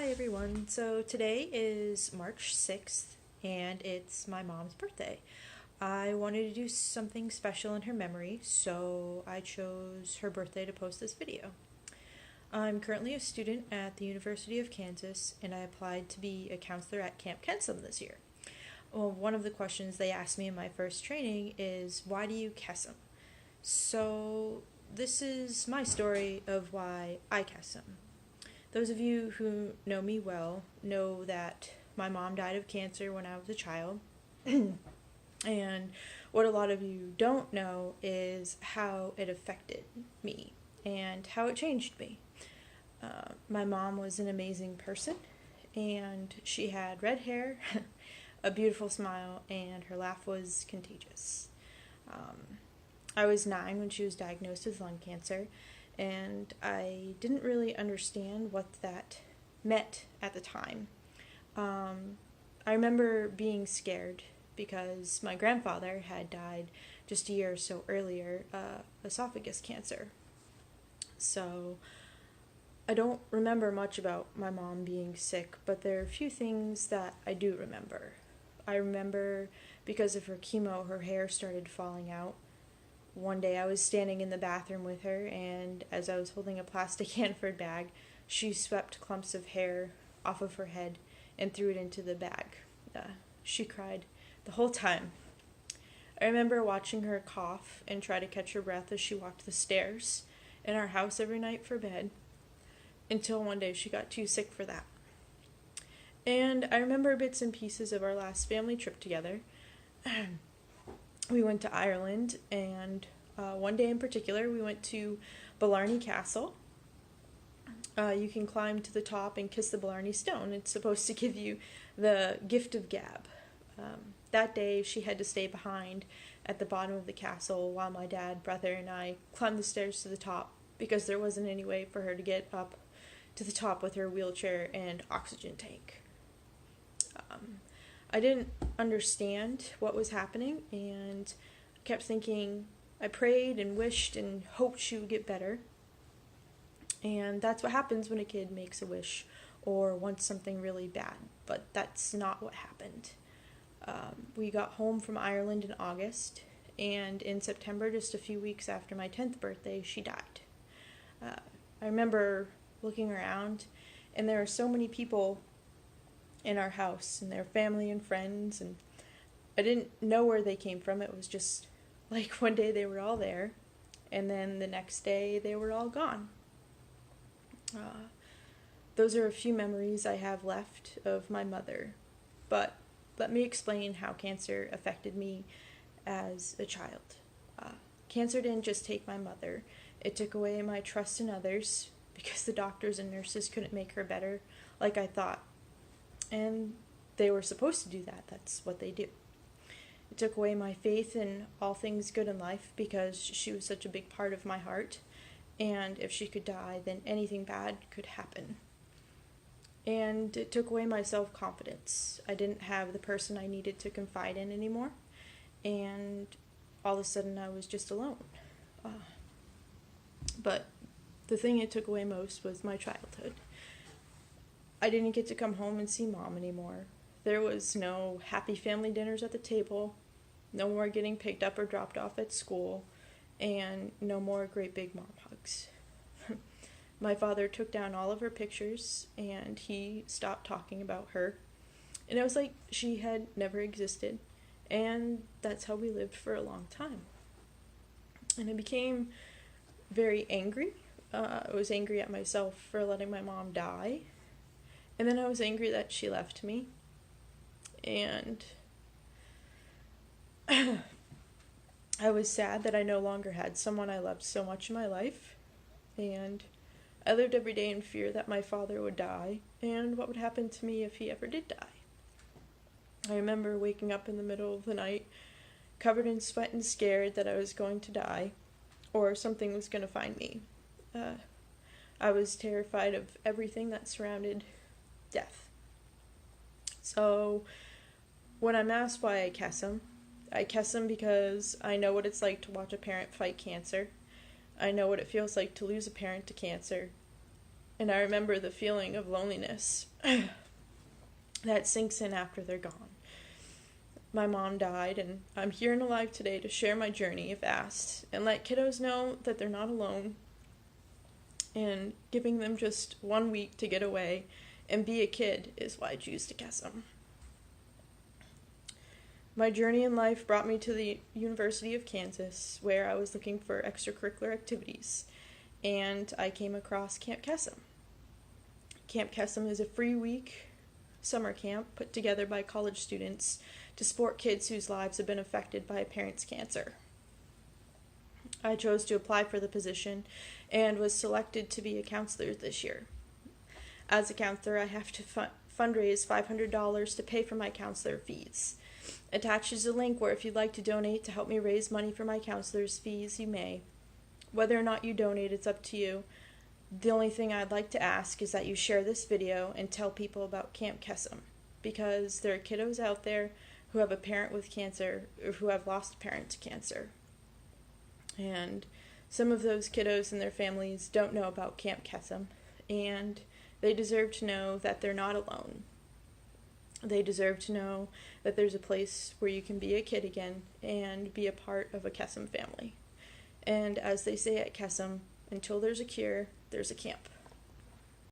Hi everyone. So today is March 6th and it's my mom's birthday. I wanted to do something special in her memory, so I chose her birthday to post this video. I'm currently a student at the University of Kansas and I applied to be a counselor at Camp Kesem this year. Well, one of the questions they asked me in my first training is, why do you Kesem? So this is my story of why I Kesem. Those of you who know me well know that my mom died of cancer when I was a child. And what a lot of you don't know is how it affected me and how it changed me. My mom was an amazing person, and she had red hair, a beautiful smile, and her laugh was contagious. I was 9 when she was diagnosed with lung cancer, and I didn't really understand what that meant at the time. I remember being scared because my grandfather had died just a year or so earlier, esophagus cancer. So I don't remember much about my mom being sick, but there are a few things that I do remember. I remember because of her chemo, her hair started falling out. One day I was standing in the bathroom with her, and as I was holding a plastic Hanford bag, she swept clumps of hair off of her head and threw it into the bag. She cried the whole time. I remember watching her cough and try to catch her breath as she walked the stairs in our house every night for bed, until one day she got too sick for that. And I remember bits and pieces of our last family trip together. We went to Ireland, and one day in particular, we went to Blarney Castle. You can climb to the top and kiss the Blarney Stone. It's supposed to give you the gift of gab. That day, she had to stay behind at the bottom of the castle while my dad, brother, and I climbed the stairs to the top because there wasn't any way for her to get up to the top with her wheelchair and oxygen tank. I didn't understand what was happening and kept thinking, I prayed and wished and hoped she would get better. And that's what happens when a kid makes a wish or wants something really bad, but that's not what happened. We got home from Ireland in August, and in September, just a few weeks after my 10th birthday, she died. I remember looking around, and there were so many people in our house, and their family and friends, and I didn't know where they came from. It was just like one day they were all there, and then the next day they were all gone. Those are a few memories I have left of my mother, but let me explain how cancer affected me as a child. Cancer didn't just take my mother, it took away my trust in others because the doctors and nurses couldn't make her better like I thought. And they were supposed to do that. That's what they do. It took away my faith in all things good in life because she was such a big part of my heart. And if she could die, then anything bad could happen. And it took away my self-confidence. I didn't have the person I needed to confide in anymore. And all of a sudden I was just alone. But the thing it took away most was my childhood. I didn't get to come home and see Mom anymore. There was no happy family dinners at the table, no more getting picked up or dropped off at school, and no more great big mom hugs. My father took down all of her pictures, and he stopped talking about her. And it was like she had never existed, and that's how we lived for a long time. And I became very angry. I was angry at myself for letting my mom die. And then I was angry that she left me. And I was sad that I no longer had someone I loved so much in my life. And I lived every day in fear that my father would die and what would happen to me if he ever did die. I remember waking up in the middle of the night, covered in sweat and scared that I was going to die or something was going to find me. I was terrified of everything that surrounded death. So when I'm asked why I Kesem because I know what it's like to watch a parent fight cancer. I know what it feels like to lose a parent to cancer. And I remember the feeling of loneliness that sinks in after they're gone. My mom died, and I'm here and alive today to share my journey if asked, and let kiddos know that they're not alone, and giving them just 1 week to get away and be a kid is why I choose to Kesem. My journey in life brought me to the University of Kansas, where I was looking for extracurricular activities, and I came across Camp Kesem. Camp Kesem is a free week summer camp put together by college students to support kids whose lives have been affected by a parent's cancer. I chose to apply for the position and was selected to be a counselor this year. As a counselor, I have to fundraise $500 to pay for my counselor fees. Attached is a link where if you'd like to donate to help me raise money for my counselor's fees, you may. Whether or not you donate, it's up to you. The only thing I'd like to ask is that you share this video and tell people about Camp Kesem, because there are kiddos out there who have a parent with cancer or who have lost a parent to cancer. And some of those kiddos and their families don't know about Camp Kesem, and they deserve to know that they're not alone. They deserve to know that there's a place where you can be a kid again and be a part of a Kesem family. And as they say at Kesem, until there's a cure, there's a camp.